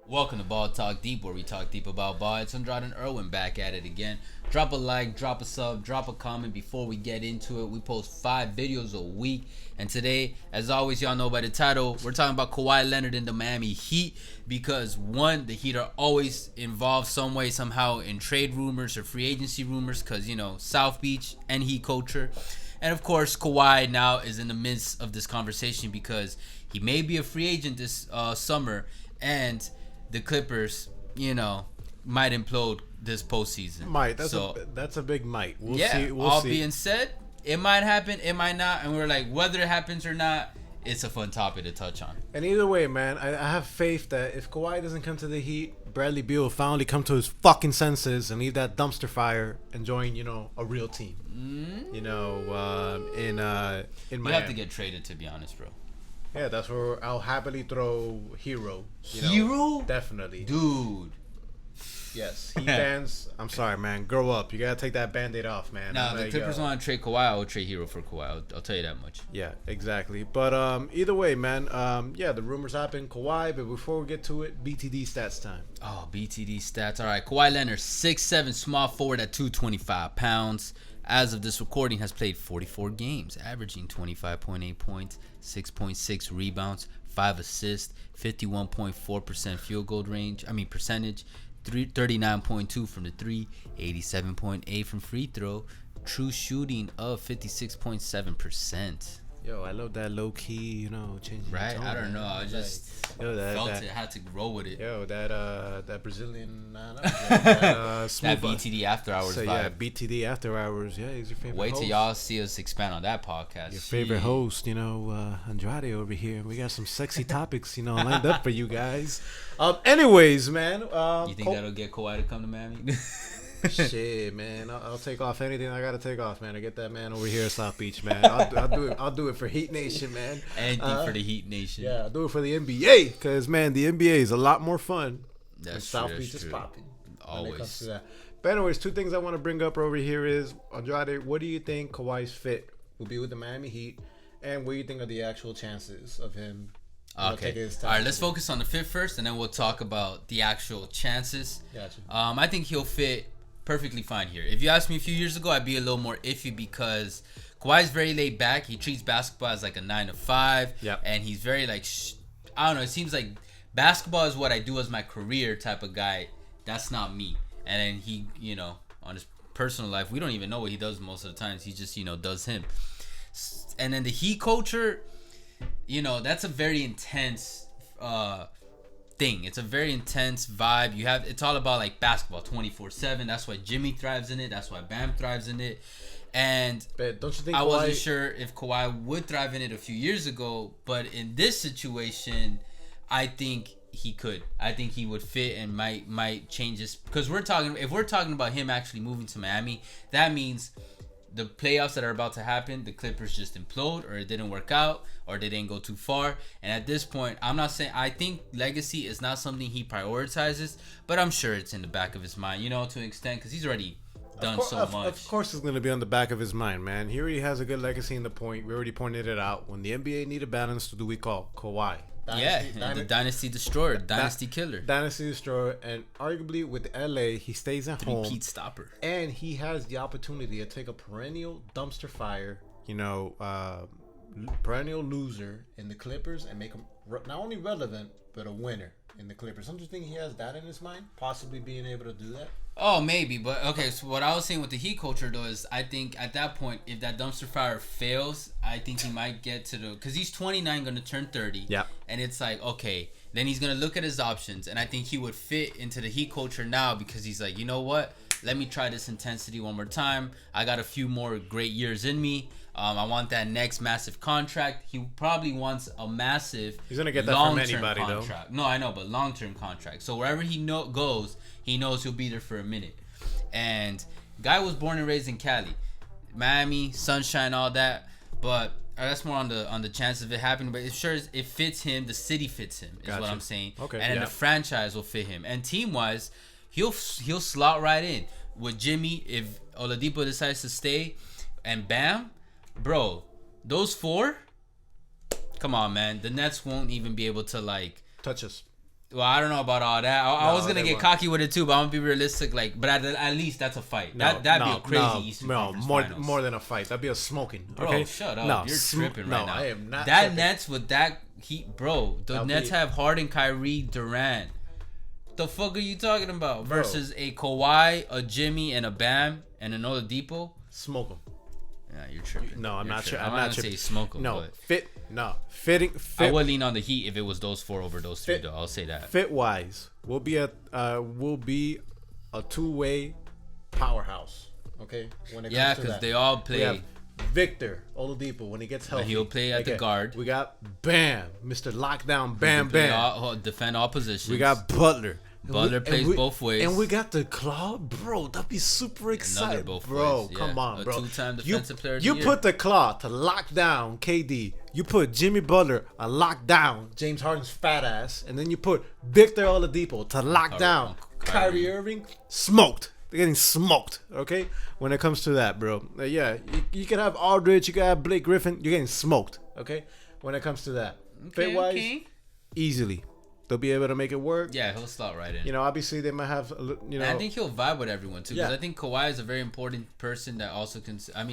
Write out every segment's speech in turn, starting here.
Welcome to Ball Talk Deep, where we talk deep about ball. It's Andrade and Irwin back at it again. Drop a like, drop a sub, drop a comment before we get into it. We post 5 videos a week. And today, as always, y'all know by the title, we're talking about Kawhi Leonard and the Miami Heat. Because one, the Heat are always involved some way, somehow in trade rumors or free agency rumors. Because, South Beach and Heat culture. And of course, Kawhi now is in the midst of this conversation because he may be a free agent this summer. And the Clippers, might implode this postseason. Might. That's a big might. We'll see. All being said, it might happen, it might not, and we're like, whether it happens or not, it's a fun topic to touch on. And either way, man, I have faith that if Kawhi doesn't come to the Heat, Bradley Beal will finally come to his fucking senses and leave that dumpster fire and join, a real team. In Miami. You have to get traded, to be honest, bro. Yeah, that's where I'll happily throw Hero. Hero? Definitely. Dude. Yes. Heat fans, I'm sorry, man. Grow up. You got to take that Band-Aid off, man. Now, the Clippers want to trade Kawhi. I will trade Hero for Kawhi. I'll tell you that much. Yeah, exactly. But either way, man, the rumors happen. Kawhi, but before we get to it, BTD stats time. Oh, BTD stats. All right, Kawhi Leonard, 6'7", small forward at 225 pounds. As of this recording, has played 44 games, averaging 25.8 points, 6.6 rebounds, 5 assists, 51.4% field goal percentage, 39.2 from the 3, 87.8 from free throw, true shooting of 56.7%. Yo, I love that low key, changing. Right? I don't know. I just felt it. Had to roll with it. Yo, that Brazilian, that BTD after hours vibe. Yeah, BTD after hours. Yeah, he's your favorite. Wait host. till y'all see us expand on that podcast. Your favorite host, Andrade over here. We got some sexy topics, lined up for you guys. Anyways, man. You think that'll get Kawhi to come to Miami? Shit, man. I'll take off anything I gotta take off, man. To get that man over here at South Beach, man. I'll do it for Heat Nation, man. Anything for the Heat Nation. Yeah, I'll do it for the NBA, because man, the NBA is a lot more fun. That's South true, Beach is popping. Always. When it comes to that. But anyways, 2 things I want to bring up over here is Andrade. What do you think Kawhi's fit will be with the Miami Heat, and what do you think are the actual chances of him? Okay. All right, let's focus on the fit first, and then we'll talk about the actual chances. Gotcha. I think he'll fit perfectly fine here. If you asked me a few years ago, I'd be a little more iffy because Kawhi's very laid back. He treats basketball as like a 9 to 5. Yep. And he's very I don't know. It seems like basketball is what I do as my career type of guy. That's not me. And then he, on his personal life, we don't even know what he does most of the times. He just, does him. And then the Heat culture, that's a very intense thing. It's a very intense vibe. It's all about like basketball 24/7. That's why Jimmy thrives in it. That's why Bam thrives in it. And but don't you think I wasn't sure if Kawhi would thrive in it a few years ago, but in this situation, I think he could. I think he would fit and might change this, because if we're talking about him actually moving to Miami, that means the playoffs that are about to happen, the Clippers just implode, or it didn't work out, or they didn't go too far. And at this point, I'm not saying, I think legacy is not something he prioritizes, but I'm sure it's in the back of his mind, to an extent, because he's already done so much. Of course it's going to be on the back of his mind, man. He already has a good legacy in the point. We already pointed it out. When the NBA need a balance, who do we call? Kawhi. The dynasty destroyer, dynasty killer. Dynasty destroyer, and arguably with LA, he stays at home. Three-peat stopper. And he has the opportunity to take a perennial dumpster fire, perennial loser in the Clippers and make him not only relevant, but a winner in the Clippers. Don't you think he has that in his mind? Possibly being able to do that? Oh, maybe. But, okay, so what I was saying with the Heat culture, though, is I think at that point, if that dumpster fire fails, I think he might get to because he's 29, going to turn 30. Yeah. And it's like, okay, then he's going to look at his options. And I think he would fit into the Heat culture now because he's like, you know what? Let me try this intensity one more time. I got a few more great years in me. I want that next massive contract. He probably wants a massive He's going to get that from anybody, contract. No, I know, but long-term contract. So wherever he goes, he knows he'll be there for a minute. And guy was born and raised in Cali. Miami, sunshine, all that. But that's more on the chance of it happening. But it fits him. The city fits him, is what I'm saying. Okay. And then the franchise will fit him. And team-wise, he'll slot right in. With Jimmy, if Oladipo decides to stay, and Bam, bro, those 4, come on, man. The Nets won't even be able to, touch us. Well, I don't know about all that. I was gonna get cocky with it too, but I'm gonna be realistic. Like, but at least that's a fight. That'd be a crazy Eastern Conference Finals. More than a fight. That'd be a smoking. Bro, okay? shut up. You're tripping right now. I am not. That tripping. Nets with that Heat, bro. The Nets have Harden, Kyrie, Durant. The fuck are you talking about? Bro. Versus a Kawhi, a Jimmy, and a Bam, and an Oladipo. Smoke them. Yeah, you're tripping. No, I'm not tripping. I'm not gonna say smoke them. No, but fitting. I would lean on the Heat if it was those four over those three. Though I'll say that. Fit wise, we'll be a two-way powerhouse. Okay. When it comes to because that. they all We play. have Victor Oladipo when he gets healthy. And he'll play at the guard. We got Bam, Mr. Lockdown, Bam. Defend all positions. We got Butler. Butler plays both ways. And we got the Claw. Bro, that'd be super exciting. Both bro, ways. Yeah. come on, bro. A two-time defensive player of the You year. put the Claw to lock down KD. You put Jimmy Butler to lock down James Harden's fat ass. And then you put Victor Oladipo to lock down Kyrie Irving. Smoked. They're getting smoked, okay? When it comes to that, bro. Yeah, you can have Aldridge. You can have Blake Griffin. You're getting smoked, okay? When it comes to that. Fit-wise, easily. They'll be able to make it work. Yeah, he'll slot right in. You know, obviously they might have, you know. I think he'll vibe with everyone too, because Yeah. I think Kawhi is a very important person that also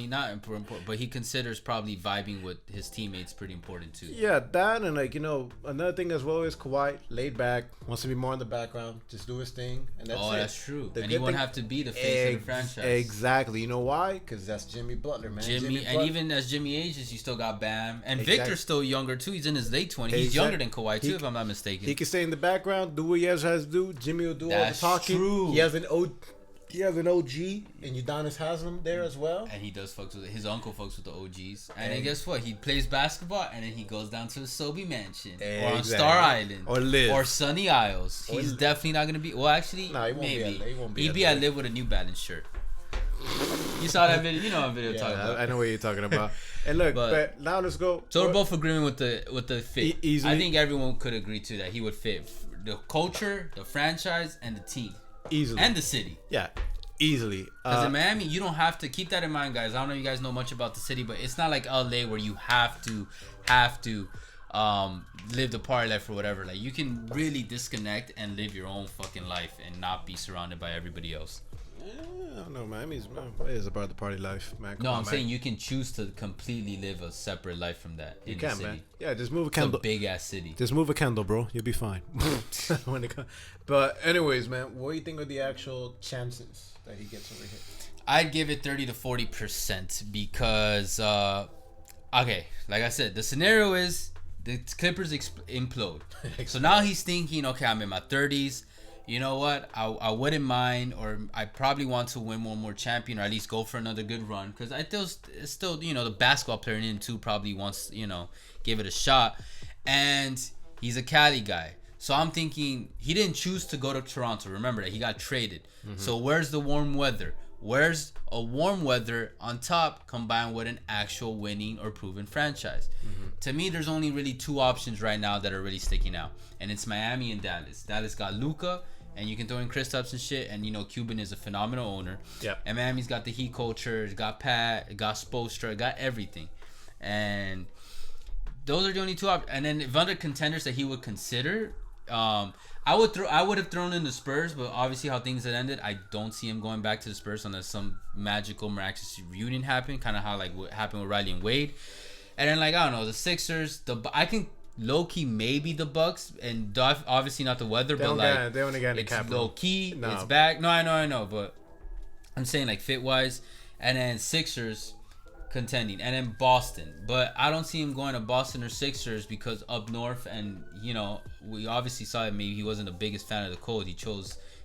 not important, but he considers probably vibing with his teammates pretty important too. Yeah, that and like, you know, another thing as well is Kawhi laid back, wants to be more in the background, just do his thing, and that's it. That's true. The And good he won't thing- have to be the face of the franchise. Exactly. You know why? Because that's Jimmy Butler, man. Jimmy, and even as Jimmy ages, you still got Bam, and Victor's still younger too. He's in his late 20s. He's younger than Kawhi too, if I'm not mistaken. He can stay in the background, do what he has to do. Jimmy will do all the talking. True. He has an OG, and Udonis has him there as well. And he does fucks with his uncle fucks with the OGs. And then guess what? He plays basketball and then he goes down to the Sobe Mansion or on Star Island or Live or Sunny Isles. He's definitely not gonna be. Well, actually, he won't maybe he'd be at Live with a New Balance shirt. You saw that video? You know what video I'm talking about. I know what you're talking about. And look, but now let's go. So we're both agreeing with the fit. Easily. I think everyone could agree to that. He would fit the culture, the franchise, and the team. Easily. And the city. Yeah. Easily. Because in Miami, you don't have to keep that in mind, guys. I don't know if you guys know much about the city, but it's not like LA where you have to live the party life or whatever. Like, you can really disconnect and live your own fucking life and not be surrounded by everybody else. I don't know. Miami's about the party life, man. No, I'm saying you can choose to completely live a separate life from that. You in can, the city. man. Yeah, just move a It's Kendall. a big ass city. Just move a Kendall, bro. You'll be fine. But anyways, man, what do you think of the actual chances that he gets over here? I'd give it 30 to 40% because, okay, like I said, the scenario is the Clippers implode. So now he's thinking, okay, I'm in my 30s. You know what? I wouldn't mind, or I probably want to win one more champion, or at least go for another good run. Because I still, you know, the basketball player in him too probably wants, you know, give it a shot. And he's a Cali guy. So I'm thinking he didn't choose to go to Toronto. Remember that he got traded. Mm-hmm. So where's the warm weather? Where's a warm weather on top combined with an actual winning or proven franchise? Mm-hmm. To me, there's only really two options right now that are really sticking out. And it's Miami and Dallas. Dallas got Luka, and you can throw in Kristaps and shit. And, you know, Cuban is a phenomenal owner. Yep. And Miami's got the Heat culture. It's got Pat. It got Spoelstra. It got everything. And those are the only two options. And then if other contenders that he would consider... I would have thrown in the Spurs, but obviously how things had ended, I don't see him going back to the Spurs unless some magical, miraculous reunion happened, kind of how like what happened with Riley and Wade. And then like I don't know, the Sixers, I can low key maybe the Bucks, and obviously not the weather, but like they only got in the it's cap low key, it's back. No, I know, but I'm saying like fit wise, and then Sixers contending, and then Boston, but I don't see him going to Boston or Sixers because up north, and you know we obviously saw that maybe he wasn't the biggest fan of the cold. He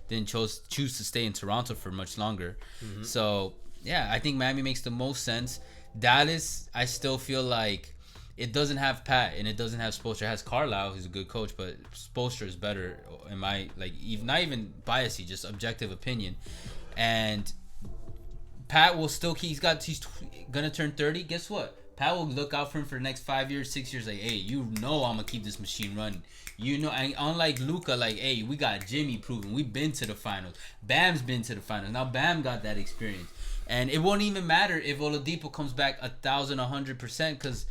didn't choose to stay in Toronto for much longer. Mm-hmm. So yeah, I think Miami makes the most sense. Dallas, I still feel like it doesn't have Pat and it doesn't have Spoelstra. It has Carlisle, who's a good coach, but Spoelstra is better in my not even biasy, just objective opinion. And Pat will still he's gonna turn 30. Guess what? Pat will look out for him for the next 5 years, 6 years. Like, hey, you know I'm gonna keep this machine running. You know, and unlike Luka, like, hey, we got Jimmy proven. We've been to the finals. Bam's been to the finals. Now Bam got that experience, and it won't even matter if Oladipo comes back 1,100%. Because,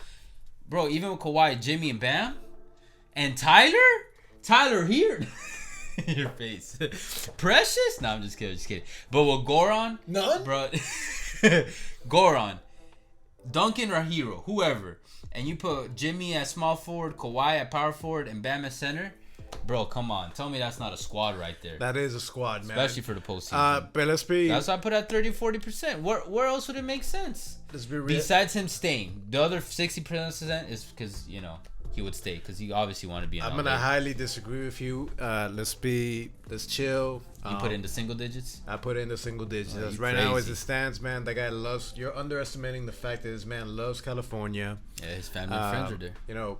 bro, even with Kawhi, Jimmy, and Bam, and Tyler, Tyler here. Your face. Precious? No, I'm just kidding. But with Goran, none, bro. Goran, Duncan or Hero, whoever, and you put Jimmy at small forward, Kawhi at power forward, and Bam at center. Bro, come on. Tell me that's not a squad right there. That is a squad, man. Especially for the postseason. But let's be... That's why I put at 30-40%. Where else would it make sense? Let's be real. Besides him staying. The other 60% is because, he would stay. Because he obviously wanted to be in I'm LA. going to highly disagree with you. Let's chill. You put in the single digits? I put in the single digits. Oh, Right now, as it stands, man, that guy loves... You're underestimating the fact that this man loves California. Yeah, his family and friends are there.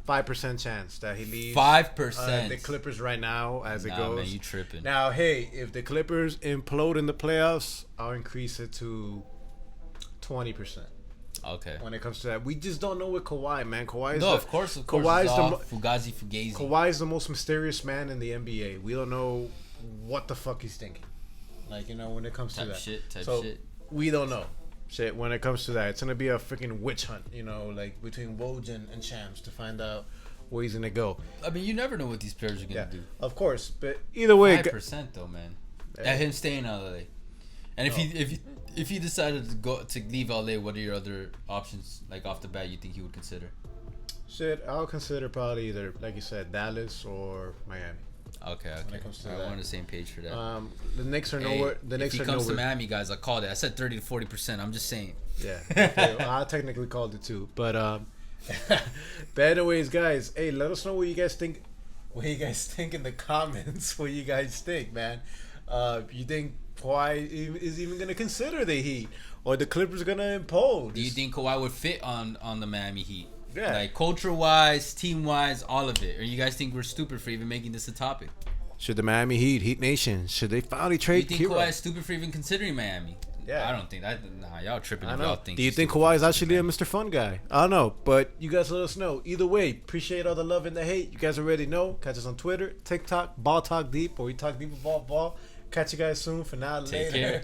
5% chance that he leaves 5%. the Clippers right now as it Nah, goes. man, you tripping. Now, hey, if the Clippers implode in the playoffs, I'll increase it to 20%. Okay. When it comes to that, we just don't know with Kawhi, man. Of course. Kawhi's Fugazi. Kawhi's the most mysterious man in the NBA. We don't know what the fuck he's thinking. When it comes to that. Type shit. We don't know. Shit, when it comes to that, it's gonna be a freaking witch hunt, between Woj and Shams to find out where he's gonna go. I mean, you never know what these players are gonna do. Of course, but either way, 5% though, man. At him staying in LA, and if he decided to leave LA, what are your other options? Off the bat, you think he would consider? Shit, I'll consider probably either, like you said, Dallas or Miami. Okay. We're on the same page for that. The Knicks are nowhere. If he comes to Miami, guys, I called it. I said 30-40%. I'm just saying. Yeah, okay, well, I technically called it too. But but anyways, guys, hey, let us know what you guys think. What you guys think in the comments? What you guys think, man? You think Kawhi is even gonna consider the Heat, or the Clippers gonna impose? Do you think Kawhi would fit on the Miami Heat? Yeah. Culture-wise, team-wise, all of it. Or you guys think we're stupid for even making this a topic? Should the Miami Heat Nation, should they finally trade Do you think Kawhi is stupid for even considering Miami? Yeah. I don't think that. Nah, y'all tripping if y'all think. Do you think Kawhi is actually a Mr. Fun guy? I don't know, but you guys let us know. Either way, appreciate all the love and the hate. You guys already know. Catch us on Twitter, TikTok, Ball Talk Deep, or we talk deep about ball. Catch you guys soon. For now, Take later. care.